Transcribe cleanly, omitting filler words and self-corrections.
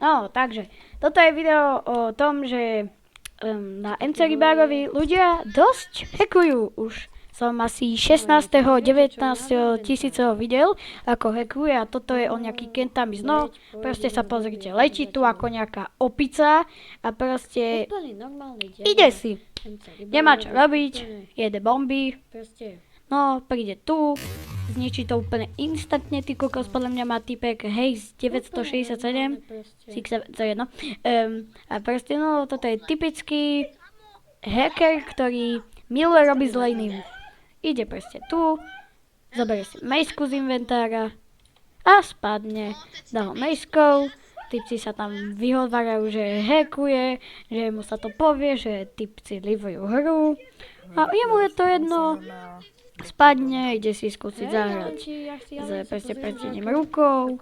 No, takže, toto je video o tom, že na MC Rybárovi ľudia dosť hackujú už. Som asi 16. 19. tisícov videl, ako hackuje a toto je o nejaký kentamizno. Proste sa pozrite, letí tu ako nejaká opica a proste ide si. Nemá čo robiť, jede bomby. No, príde tu, zničí to úplne instantne, ty kokos, podľa mňa má typek Haze 967, 6, to je jedno. A proste, no, toto je typický hacker, ktorý miluje robiť zle iným. Ide proste tu, zoberie si mejsku z inventára a spadne. Dá ho mejskou, typci sa tam vyhovárajú, že hackuje, že mu sa to povie, že typci livujú hru. A jemu je to jedno, spadne, ide si skúsiť zahrať s proste proti ním rukou.